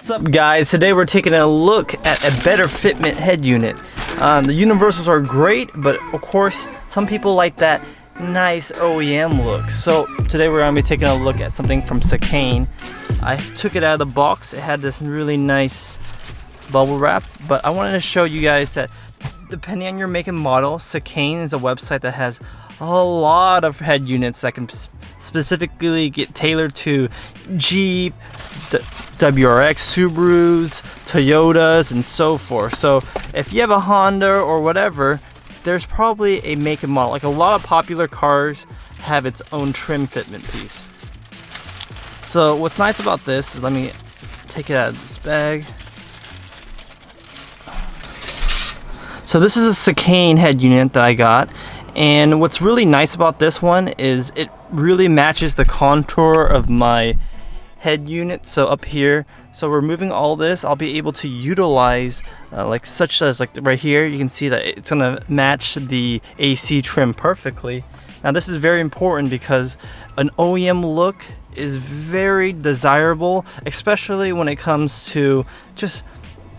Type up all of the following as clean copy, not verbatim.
What's up, guys? Today we're taking a look at a better fitment head unit. The universals are great, but of course some people like that nice OEM look. So today we're going to be taking a look at something from Sakane. I took it out of the box. It had this really nice bubble wrap, but I wanted to show you guys that depending on your make and model, Sakane is a website that has a lot of head units that can specifically get tailored to Jeep, WRX, Subarus, Toyotas, and so forth. So if you have a Honda or whatever, there's probably a make and model. Like a lot of popular cars have its own trim fitment piece. So what's nice about this is, let me take it out of this bag. So this is a Sakane head unit that I got. And what's really nice about this one is it really matches the contour of my head unit. So up here, so removing all this, I'll be able to utilize such as right here, you can see that it's gonna match the AC trim perfectly. Now this is very important because an OEM look is very desirable, especially when it comes to just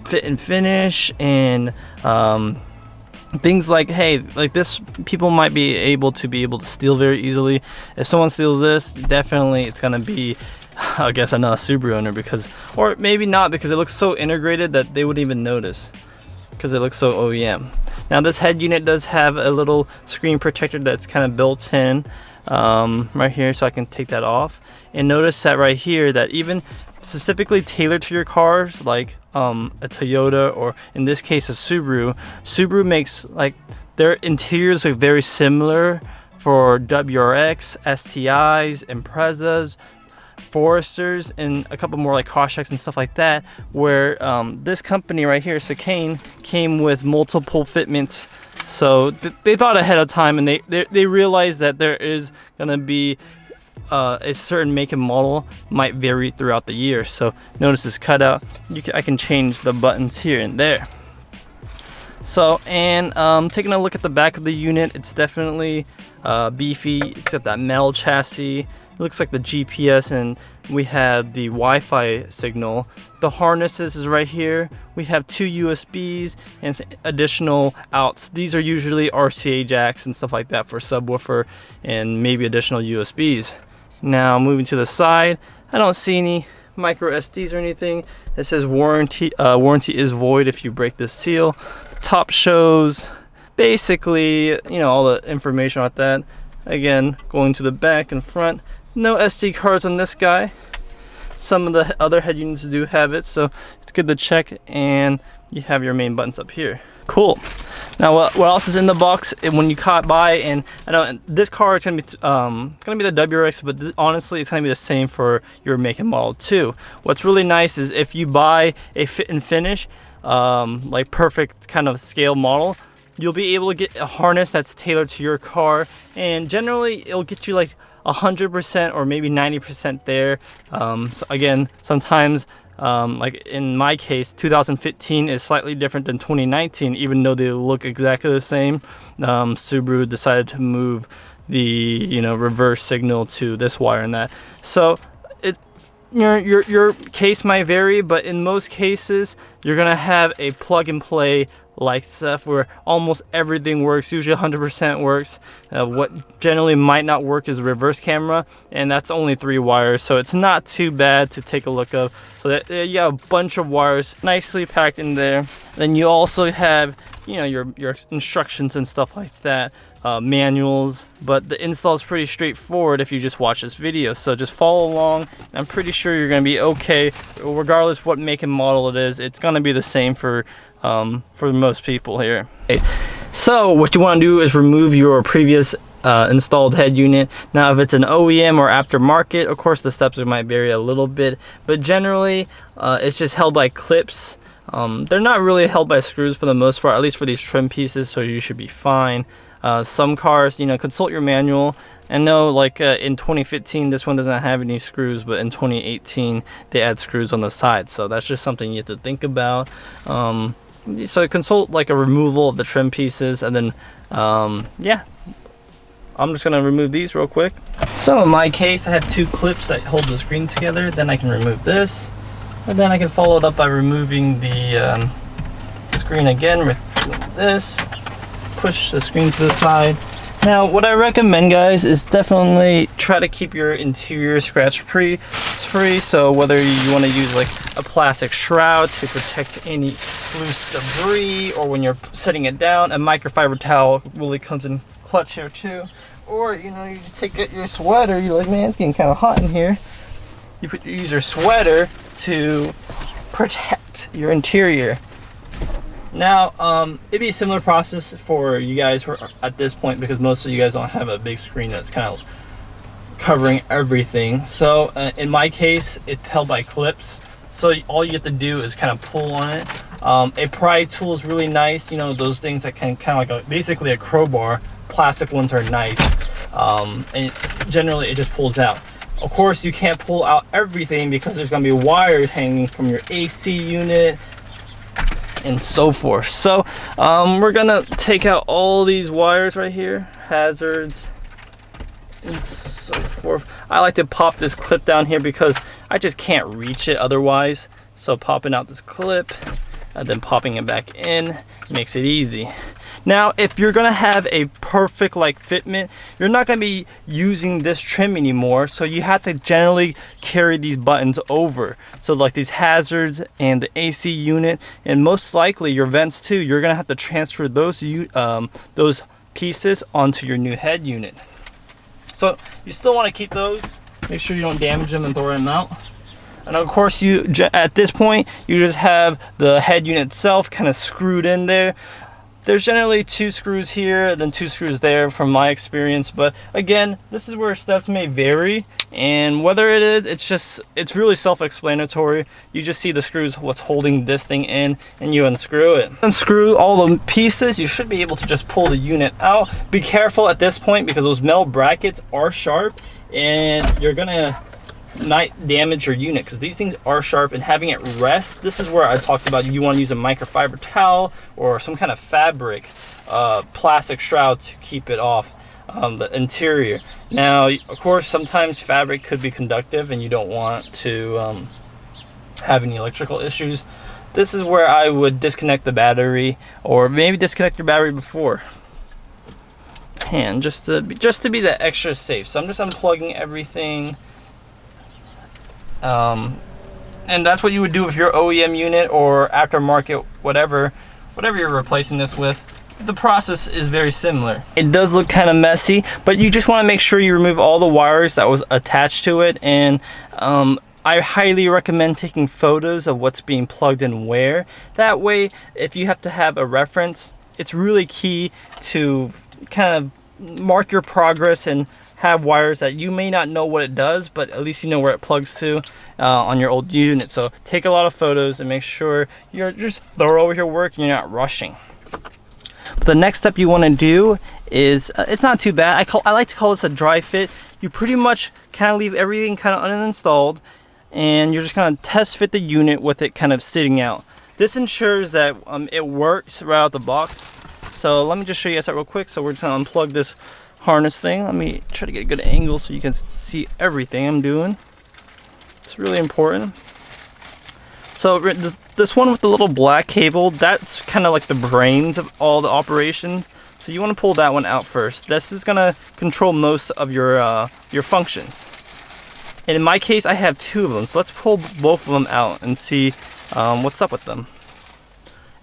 fit and finish and things like, hey, like this, people might be able to steal very easily. If someone steals this, definitely it's gonna be, I guess, another Subaru owner, because, or maybe not, because it looks so integrated that they wouldn't even notice because it looks so OEM. Now this head unit does have a little screen protector that's kind of built in right here, so I can take that off. And notice that right here, that even specifically tailored to your cars, like a Toyota, or in this case a Subaru makes, like, their interiors are very similar for WRX, STIs, Imprezas, Foresters, and a couple more like Causheks and stuff like that, where this company right here, Sakane, came with multiple fitments. So they thought ahead of time, and they realized that there is gonna be a certain make and model might vary throughout the year. So notice this cutout, I can change the buttons here and there. So, and taking a look at the back of the unit, it's definitely beefy. It's got that metal chassis. It looks like the GPS, and we have the Wi-Fi signal. The harnesses is right here. We have 2 USBs and additional outs. These are usually RCA jacks and stuff like that for subwoofer, and maybe additional USBs. Now moving to the side, I don't see any micro SDs or anything. It says warranty is void if you break this seal. The top shows basically, you know, all the information about that. Again, going to the back and front, no SD cards on this guy. Some of the other head units do have it, so it's good to check. And you have your main buttons up here. Cool. Now what else is in the box? When you caught by, and I know this car is gonna be the WRX, but honestly it's gonna be the same for your make and model too. What's really nice is if you buy a fit and finish, like perfect kind of scale model, you'll be able to get a harness that's tailored to your car, and generally it'll get you like 100% or maybe 90% there. So again, sometimes like in my case, 2015 is slightly different than 2019, even though they look exactly the same. Subaru decided to move the reverse signal to this wire and that. So your case might vary, but in most cases you're gonna have a plug and play like stuff where almost everything works. Usually 100% works. What generally might not work is the reverse camera, and that's only 3 wires, so it's not too bad to take a look of. So that you have a bunch of wires nicely packed in there. Then you also have your instructions and stuff like that, manuals, but the install is pretty straightforward if you just watch this video. So just follow along. I'm pretty sure you're gonna be okay regardless what make and model it is. It's gonna be the same for most people here. Okay. So what you want to do is remove your previous installed head unit. Now if it's an OEM or aftermarket, of course the steps might vary a little bit, but generally it's just held by clips. They're not really held by screws for the most part, at least for these trim pieces, so you should be fine. Some cars, consult your manual. I know, like in 2015 this one doesn't have any screws, but in 2018 they add screws on the side, so that's just something you have to think about. So consult like a removal of the trim pieces, and then yeah, I'm just gonna remove these real quick. So in my case, I have 2 clips that hold the screen together. Then I can remove this, And then I can follow it up by removing the screen again with this. Push the screen to the side. Now, what I recommend, guys, is definitely try to keep your interior scratch-free. So whether you want to use like a plastic shroud to protect any loose debris, or when you're setting it down, a microfiber towel really comes in clutch here too. Or, you know, you just get your sweater. You're like, man, it's getting kind of hot in here. You use your sweater to protect your interior. Now, it'd be a similar process for you guys who are at this point, because most of you guys don't have a big screen that's kind of covering everything. So in my case, it's held by clips. So all you have to do is kind of pull on it. A pry tool is really nice. You know, those things that can kind of like basically a crowbar. Plastic ones are nice. And generally it just pulls out. Of course, you can't pull out everything because there's going to be wires hanging from your AC unit and so forth. So we're gonna take out all these wires right here, hazards and so forth. I like to pop this clip down here because I just can't reach it otherwise. So popping out this clip and then popping it back in makes it easy. Now, if you're gonna have a perfect like fitment, you're not gonna be using this trim anymore, so you have to generally carry these buttons over. So like these hazards and the AC unit, and most likely your vents too, you're gonna have to transfer those pieces onto your new head unit. So you still want to keep those. Make sure you don't damage them and throw them out. And of course, at this point, you just have the head unit itself kind of screwed in there. There's generally 2 screws here, then 2 screws there from my experience. But again, this is where steps may vary. And whether it is, it's really self-explanatory. You just see the screws, what's holding this thing in, and you unscrew it. Unscrew all the pieces, you should be able to just pull the unit out. Be careful at this point because those metal brackets are sharp and you're gonna not damage your unit because these things are sharp, and having it rest, this is where I talked about you want to use a microfiber towel or some kind of fabric plastic shroud to keep it off the interior. Now, of course, sometimes fabric could be conductive and you don't want to have any electrical issues. This is where I would disconnect the battery, or maybe disconnect your battery before hand, just to be that extra safe. So I'm just unplugging everything. And that's what you would do with your OEM unit or aftermarket, whatever you're replacing this with. The process is very similar. It does look kind of messy, but you just want to make sure you remove all the wires that was attached to it. And I highly recommend taking photos of what's being plugged in where. That way, if you have to have a reference, it's really key to kind of mark your progress and have wires that you may not know what it does, but at least you know where it plugs to on your old unit. So take a lot of photos and make sure you're just thorough with your work and you're not rushing. The next step you want to do is, it's not too bad. I like to call this a dry fit. You pretty much kind of leave everything kind of uninstalled, and you're just going to test fit the unit with it kind of sitting out. This ensures that it works right out the box. So let me just show you guys that real quick. So we're just going to unplug this harness thing. Let me try to get a good angle so you can see everything I'm doing. It's really important. So this one with the little black cable, that's kind of like the brains of all the operations. So you want to pull that one out first. This is going to control most of your functions. And in my case, I have 2 of them. So let's pull both of them out and see what's up with them.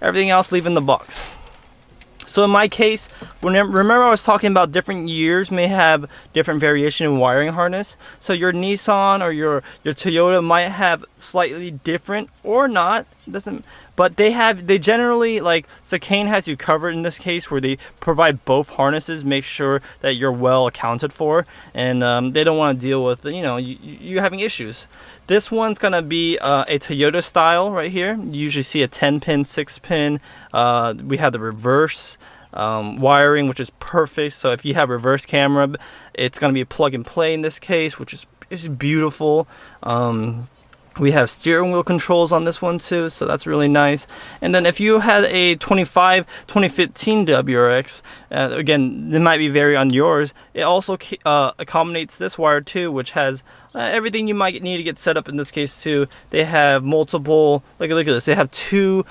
Everything else leave in the box. So in my case, remember I was talking about different years may have different variation in wiring harness. So your Nissan or your Toyota might have slightly different, or not. But they generally, like Sakane has you covered in this case, where they provide both harnesses, make sure that you're well accounted for, and they don't want to deal with you having issues. This one's gonna be a Toyota style right here. You usually see a 10-pin, 6-pin. We have the reverse wiring, which is perfect. So if you have reverse camera, it's gonna be a plug and play in this case, which is beautiful. We have steering wheel controls on this one too, so that's really nice. And then if you had a 2015 WRX, again, it might be vary on yours. It also accommodates this wire too, which has everything you might need to get set up in this case too. They have multiple, look at this, they have two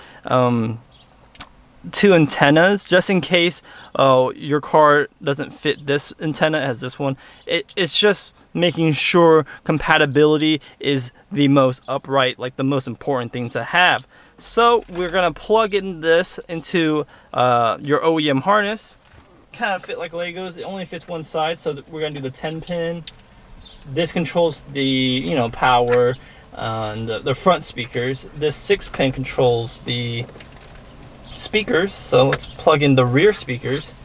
antennas just in case your car doesn't fit this antenna. It has this one. It's just making sure compatibility is the most upright, like the most important thing to have. So we're gonna plug in this into your OEM harness. Kind of fit like Legos. It only fits one side, so we're gonna do the 10 pin. This controls the power and the front speakers. This 6 pin controls the speakers, so let's plug in the rear speakers.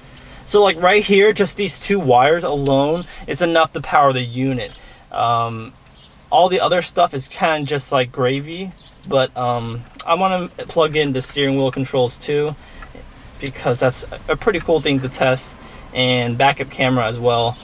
So like right here, just these 2 wires alone is enough to power the unit. All the other stuff is kind of just like gravy, but I want to plug in the steering wheel controls too, because that's a pretty cool thing to test, and backup camera as well,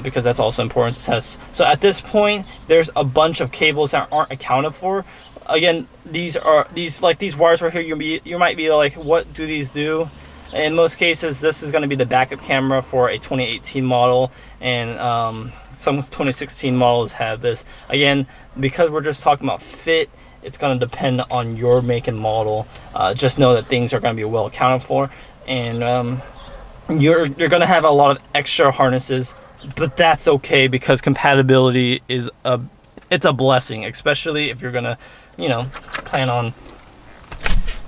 because that's also important to test. So at this point, there's a bunch of cables that aren't accounted for. Again, these wires right here, you might be like, what do these do? In most cases, this is going to be the backup camera for a 2018 model, and some 2016 models have this. Again, because we're just talking about fit, it's going to depend on your make and model. Just know that things are going to be well accounted for, and you're going to have a lot of extra harnesses, but that's okay, because compatibility is it's a blessing, especially if you're going to plan on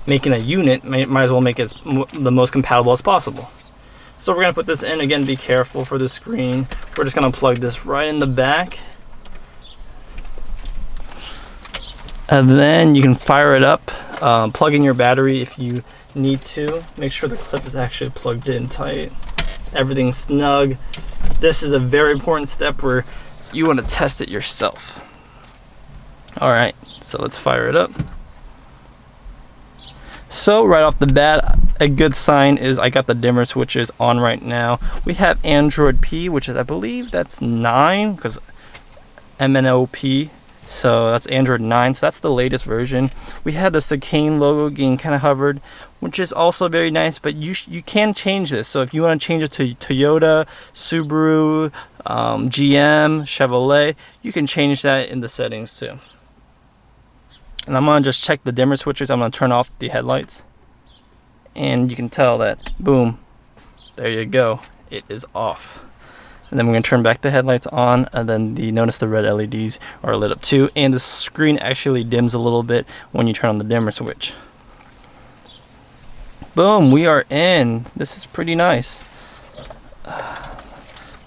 making a unit. Might as well make it the most compatible as possible. So we're gonna put this in. Again, be careful for the screen. We're just gonna plug this right in the back, and then you can fire it up. Plug in your battery if you need to. Make sure the clip is actually plugged in tight. Everything's snug. This is a very important step where you want to test it yourself. All right, so let's fire it up. So right off the bat, a good sign is I got the dimmer switches on right now. We have Android P, which is, I believe that's 9, because MNOP, so that's Android 9, so that's the latest version. We had the Chicane logo getting kind of hovered, which is also very nice, but you can change this. So if you want to change it to Toyota, Subaru, GM, Chevrolet, you can change that in the settings too. And I'm gonna just check the dimmer switches. I'm gonna turn off the headlights, and you can tell that, boom, there you go, it is off. And then we're gonna turn back the headlights on, and then notice the red LEDs are lit up too, and the screen actually dims a little bit when you turn on the dimmer switch. Boom, we are in. This is pretty nice.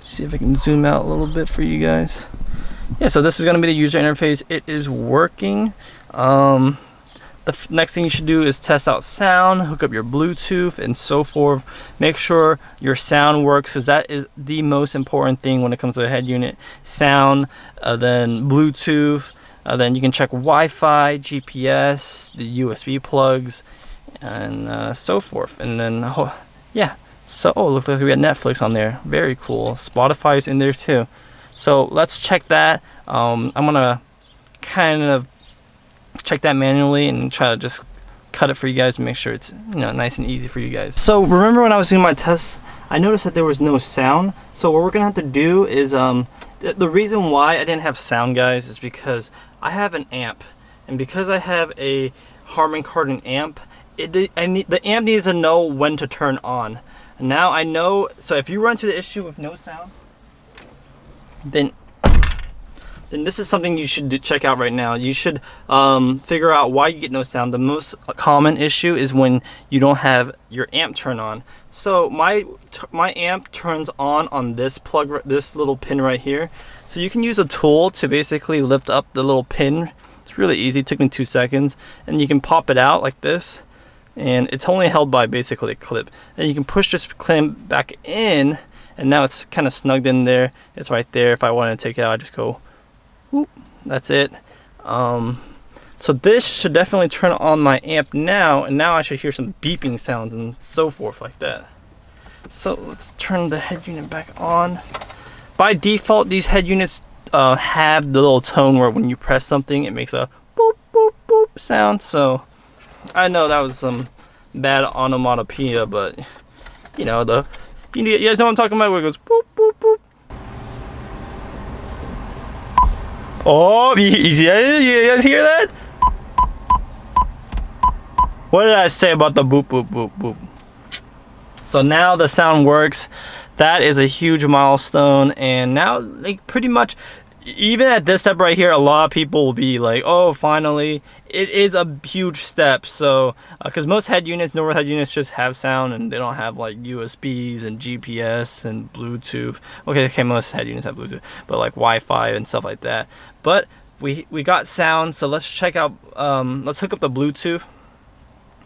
See if I can zoom out a little bit for you guys. Yeah, so this is going to be the user interface. It is working. The next thing you should do is test out sound, hook up your Bluetooth and so forth. Make sure your sound works, because that is the most important thing when it comes to a head unit. Sound, then Bluetooth, then you can check Wi-Fi, GPS, the USB plugs, and so forth. And then, yeah. So, looks like we got Netflix on there. Very cool. Spotify is in there too. So let's check that. I'm gonna kind of check that manually and try to just cut it for you guys to make sure it's nice and easy for you guys. So remember when I was doing my tests, I noticed that there was no sound. So what we're gonna have to do is the reason why I didn't have sound, guys, is because I have an amp, and because I have a Harman Kardon amp, the amp needs to know when to turn on. Now I know. So if you run into the issue with no sound, then this is something you should check out right now. You should figure out why you get no sound. The most common issue is when you don't have your amp turned on. So my amp turns on this plug, this little pin right here. So you can use a tool to basically lift up the little pin. It's really easy. It took me 2 seconds, and you can pop it out like this, and it's only held by basically a clip. And you can push this clamp back in, and now it's kind of snugged in there. It's right there. If I want to take it out, I just go whoop, that's it. So this should definitely turn on my amp now, and now I should hear some beeping sounds and so forth like that. So let's turn the head unit back on. By default, these head units have the little tone where when you press something, it makes a sound. So I know that was some bad onomatopoeia, but you know, you guys know what I'm talking about, where it goes boop boop boop. Oh, you guys hear that? What did I say about the boop boop boop boop? So now the sound works. That is a huge milestone, and now like pretty much even at this step right here, a lot of people will be like, oh, finally. It is a huge step. So because most head units, normal head units, just have sound and they don't have like USBs and GPS and Bluetooth. Okay, most head units have Bluetooth, but like Wi-Fi and stuff like that. But we got sound, so let's check out, let's hook up the Bluetooth.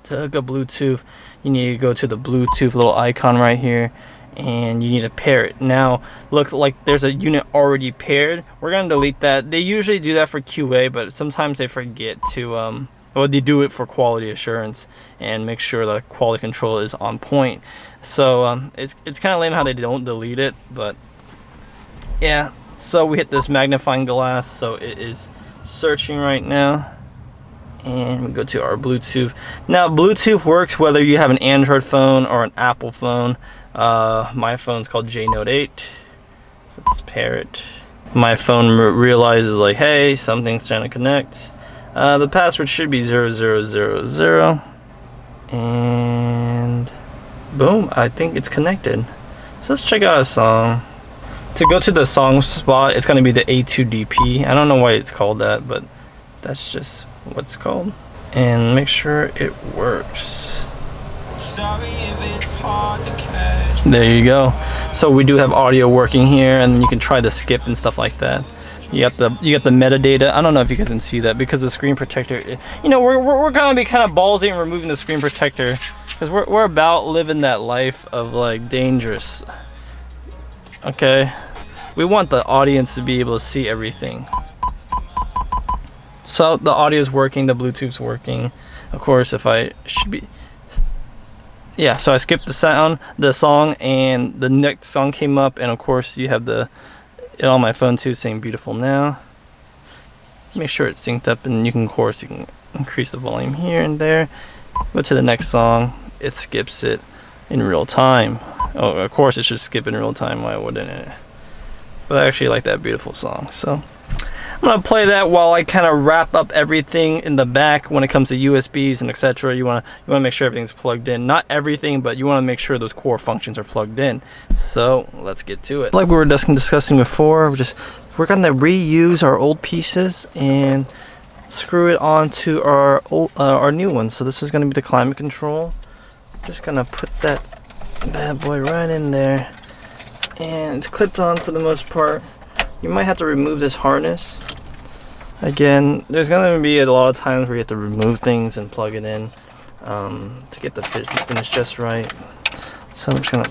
To hook up Bluetooth, you need to go to the Bluetooth little icon right here, and you need to pair it. Now look, like there's a unit already paired. We're gonna delete that. They usually do that for QA, but sometimes they forget to well, they do it for quality assurance and make sure the quality control is on point. So it's kind of lame how they don't delete it, but yeah. So we hit this magnifying glass, so it is searching right now. And we go to our Bluetooth. Now Bluetooth works whether you have an Android phone or an Apple phone. My phone's called J Note 8. So let's pair it. My phone realizes like, hey, something's trying to connect. The password should be 0000. And boom, I think it's connected. So let's check out a song. To go to the song spot, it's gonna be the A2DP. I don't know why it's called that, but that's just what's called. And make sure it works. There you go. So we do have audio working here, and you can try the skip and stuff like that. You got the metadata. I don't know if you guys can see that because the screen protector, you know, we're gonna be kind of ballsy in removing the screen protector because we're about living that life of like dangerous. Okay, we want the audience to be able to see everything. So the audio is working, the Bluetooth's working. Of course, if I should be, yeah. So I skipped the song, and the next song came up, and of course you have it on my phone too, saying "Beautiful Now." Make sure it's synced up, and you can, of course, you can increase the volume here and there. Go to the next song, it skips it in real time. Oh, of course it should skip in real time. Why wouldn't it? But I actually like that beautiful song, so. I'm gonna play that while I kind of wrap up everything in the back when it comes to USBs and etc. You wanna make sure everything's plugged in. Not everything, but you wanna make sure those core functions are plugged in. So let's get to it. Like we were discussing before, we're gonna reuse our old pieces and screw it onto our new one. So this is gonna be the climate control. Just gonna put that bad boy right in there, and it's clipped on for the most part. You might have to remove this harness. Again, there's gonna be a lot of times where you have to remove things and plug it in to get the finish just right. So I'm just gonna,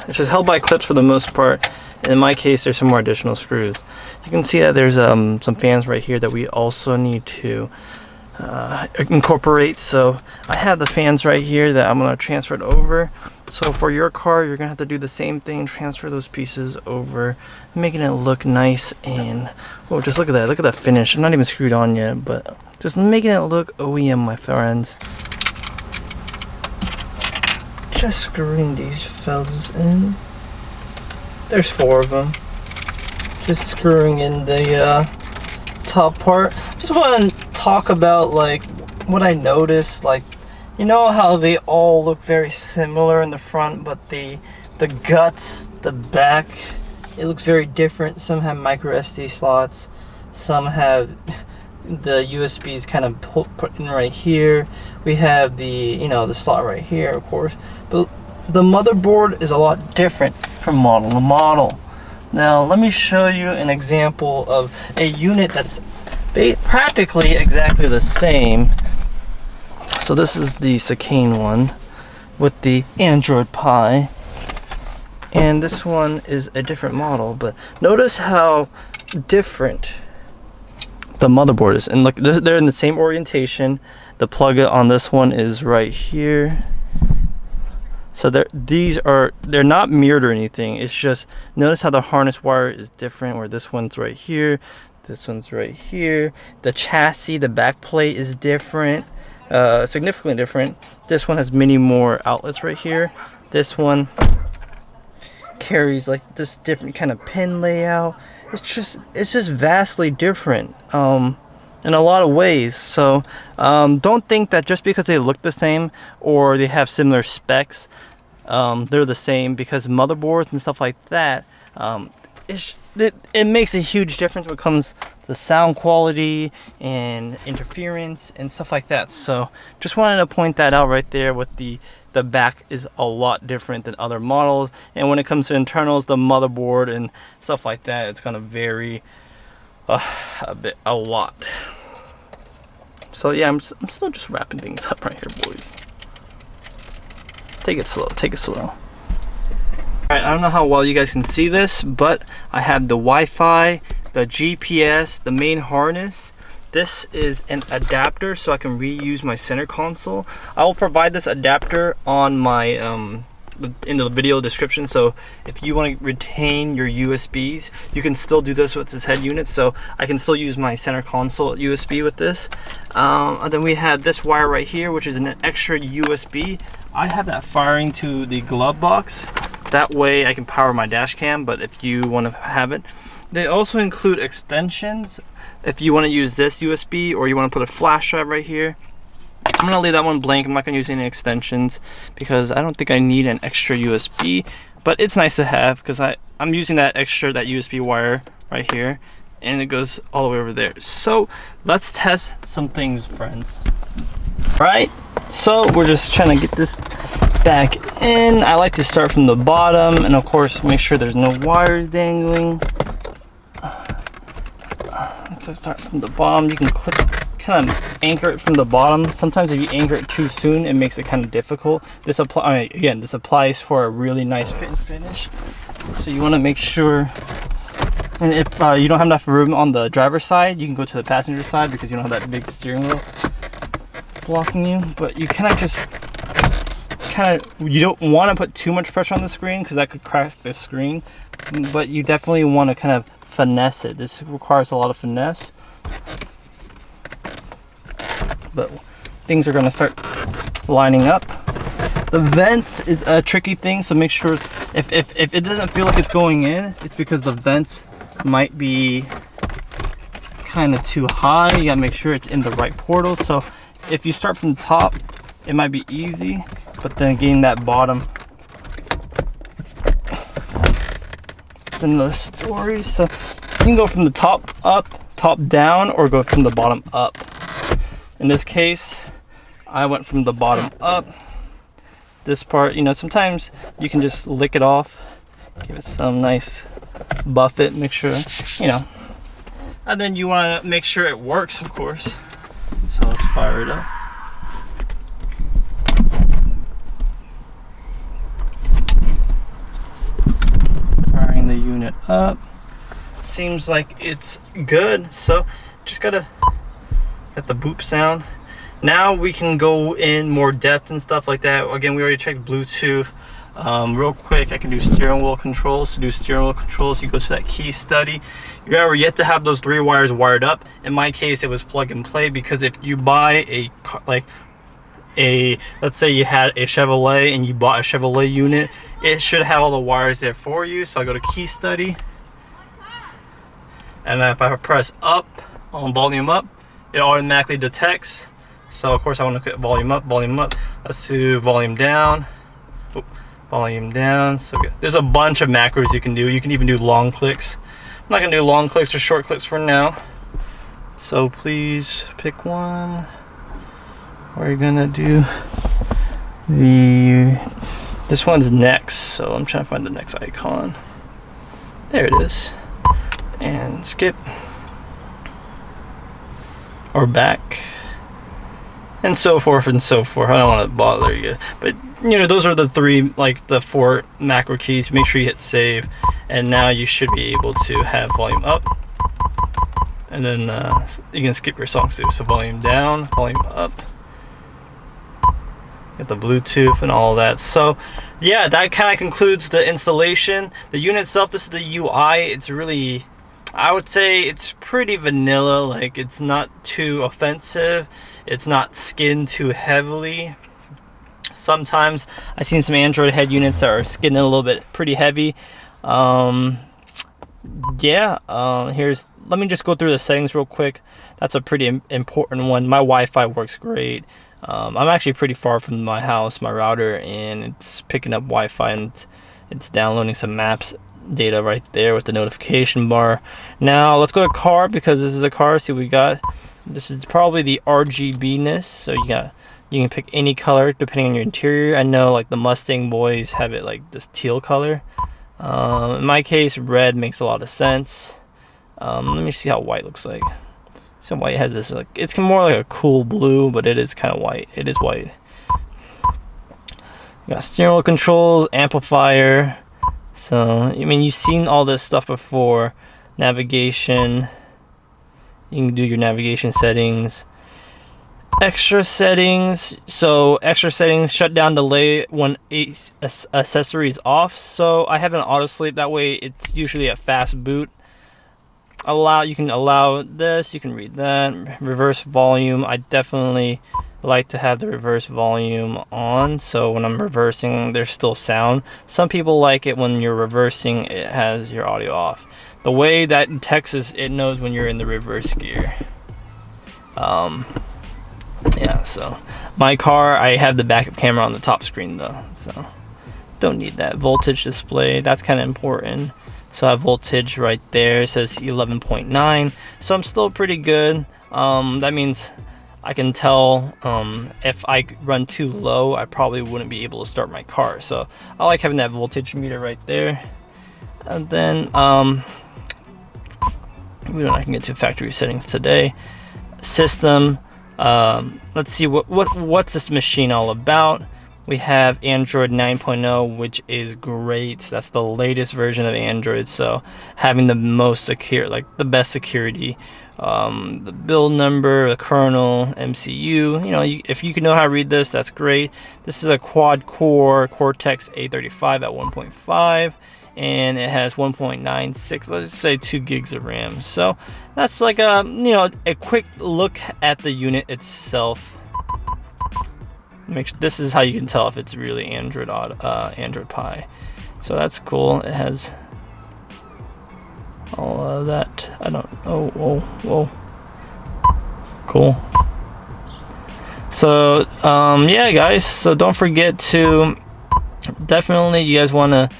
it's just held by clips for the most part. And in my case, there's some more additional screws. You can see that there's some fans right here that we also need to incorporate. So I have the fans right here that I'm gonna transfer it over. So for your car, you're gonna have to do the same thing, transfer those pieces over, making it look nice. And oh, just look at that, look at that finish. I'm not even screwed on yet, but just making it look OEM, my friends. Just screwing these fellas in. There's 4 of them. Just screwing in the top part. Just want to talk about like what I noticed. Like, you know how they all look very similar in the front, but the guts, the back, it looks very different. Some have micro SD slots, some have the USBs kind of put in right here. We have the the slot right here, of course, but the motherboard is a lot different from model to model. Now let me show you an example of a unit that's practically exactly the same. So this is the Chicane one with the Android Pie, and this one is a different model, but notice how different the motherboard is. And look, they're in the same orientation. The plug on this one is right here. So they're not mirrored or anything. It's just, notice how the harness wire is different, where this one's right here. This one's right here. The chassis, the back plate is different, significantly different. This one has many more outlets right here. This one carries like this different kind of pin layout. It's just vastly different in a lot of ways. So don't think that just because they look the same or they have similar specs, they're the same, because motherboards and stuff like that, it makes a huge difference when it comes to sound quality and interference and stuff like that. So just wanted to point that out right there. With the back is a lot different than other models, and when it comes to internals, the motherboard and stuff like that, it's gonna vary a lot. So yeah, I'm still just wrapping things up right here, boys. Take it slow, take it slow. Alright, I don't know how well you guys can see this, but I have the Wi-Fi, the GPS, the main harness. This is an adapter so I can reuse my center console. I will provide this adapter on my in the video description, so if you want to retain your USBs, you can still do this with this head unit. So I can still use my center console USB with this. And then we have this wire right here, which is an extra USB. I have that firing to the glove box. That way I can power my dash cam, but if you want to have it. They also include extensions if you want to use this USB, or you want to put a flash drive right here. I'm gonna leave that one blank. I'm not gonna use any extensions because I don't think I need an extra USB, but it's nice to have because I'm using that USB wire right here, and it goes all the way over there. So let's test some things, friends. All right, so we're just trying to get this back in. I like to start from the bottom, and of course make sure there's no wires dangling. Let's start from the bottom. You can kind of anchor it from the bottom. Sometimes if you anchor it too soon, it makes it kind of difficult. This applies for a really nice fit and finish. So you want to make sure, and if you don't have enough room on the driver's side, you can go to the passenger side because you don't have that big steering wheel blocking you. But you you don't want to put too much pressure on the screen because that could crack the screen, but you definitely want to kind of finesse it. This requires a lot of finesse, but things are going to start lining up. The vents is a tricky thing, so make sure if it doesn't feel like it's going in, it's because the vents might be kind of too high. You gotta make sure it's in the right portal. So if you start from the top, it might be easy, but then getting that bottom, it's another story. So you can go from the top up, top down, or go from the bottom up. In this case, I went from the bottom up. This part, sometimes you can just lick it off, give it some nice buffet, make sure, and then you want to make sure it works, of course. So let's fire it up. Firing the unit up. Seems like it's good, so just got the boop sound. Now we can go in more depth and stuff like that. Again, we already checked Bluetooth. Real quick, I can do steering wheel controls. To do steering wheel controls, you go to that key study. You're yet to have those 3 wires wired up. In my case, it was plug and play, because if you buy let's say you had a Chevrolet and you bought a Chevrolet unit, it should have all the wires there for you. So I go to key study, and then if I press up on volume up, it automatically detects. So of course I want to put volume up, volume up. Let's do volume down. Oop, volume down. So there's a bunch of macros you can do. You can even do long clicks. I'm not gonna do long clicks or short clicks for now. So please pick one. We're gonna do this one's next. So I'm trying to find the next icon. There it is. And skip. Or back. And so forth and so forth. I don't want to bother you, but those are the 4 macro keys. Make sure you hit save, and now you should be able to have volume up, and then you can skip your songs too. So volume down, volume up, get the Bluetooth and all that. So yeah, that kind of concludes the installation. The unit itself, this is the UI. It's really I would say it's pretty vanilla. Like, it's not too offensive, it's not skinned too heavily. Sometimes I've seen some Android head units that are skinned a little bit pretty heavy. Yeah, let me just go through the settings real quick. That's a pretty important one. My Wi-Fi works great. I'm actually pretty far from my house, my router, and it's picking up Wi-Fi, and it's downloading some maps data right there with the notification bar. Now let's go to car, because this is a car. See what we got. This is probably the RGB-ness, so you can pick any color depending on your interior. I know like the Mustang boys have it like this teal color. In my case, red makes a lot of sense. Let me see how white looks like. So white has this, like, it's more like a cool blue, but it is kind of white. It is white. You got steering wheel controls, amplifier. So I mean, you've seen all this stuff before. Navigation. You can do your navigation settings. Extra settings. So extra settings, shut down delay when accessory is off. So I have an auto sleep, that way it's usually a fast boot. You can allow this, you can read that. Reverse volume, I definitely like to have the reverse volume on, so when I'm reversing there's still sound. Some people like it when you're reversing, it has your audio off. The way that in Texas, it knows when you're in the reverse gear. Yeah, so my car, I have the backup camera on the top screen though, so don't need that. Voltage display, that's kind of important. So I have voltage right there, it says 11.9, so I'm still pretty good. That means I can tell if I run too low, I probably wouldn't be able to start my car. So I like having that voltage meter right there. And then I can get to factory settings today. System, let's see what's this machine all about. We have Android 9.0, which is great. That's the latest version of Android, so having the most secure, like the best security. The build number, the kernel, MCU, you know, if you can know how to read this, that's great. This is a quad core Cortex A35 at 1.5, and it has 1.96, let's just say 2 gigs of RAM. So that's like a, you know, a quick look at the unit itself. This is how you can tell if it's really Android Pie. So that's cool. It has all of that. I don't. Whoa. Cool. So yeah, guys. So don't forget to definitely, you guys want to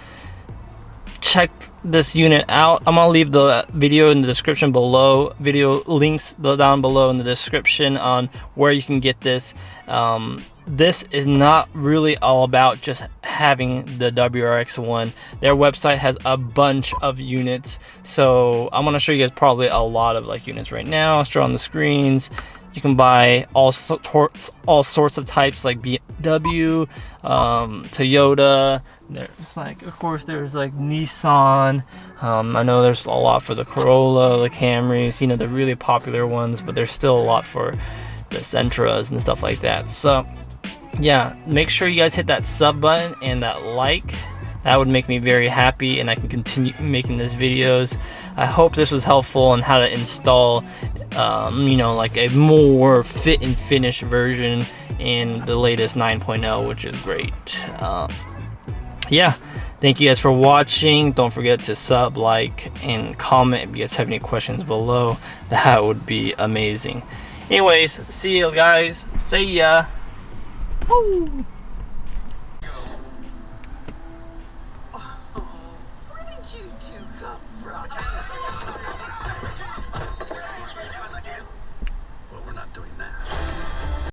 check this unit out. I'm gonna leave the video in the description below, video links down below in the description on where you can get this. This is not really all about just having the WRX1. Their website has a bunch of units, so I'm gonna show you guys probably a lot of like units right now. Straight on the screens. You can buy all sorts of types, like BMW, Toyota. There's like, of course, there's like Nissan. I know there's a lot for the Corolla, the Camrys. You know, the really popular ones, but there's still a lot for the Sentras and stuff like that. So yeah, make sure you guys hit that sub button and that like. That would make me very happy, and I can continue making these videos. I hope this was helpful on how to install you know, like a more fit and finish version in the latest 9.0, which is great. Yeah, thank you guys for watching. Don't forget to sub, like, and comment if you guys have any questions below. That would be amazing. Anyways, see you guys. See ya. Woo.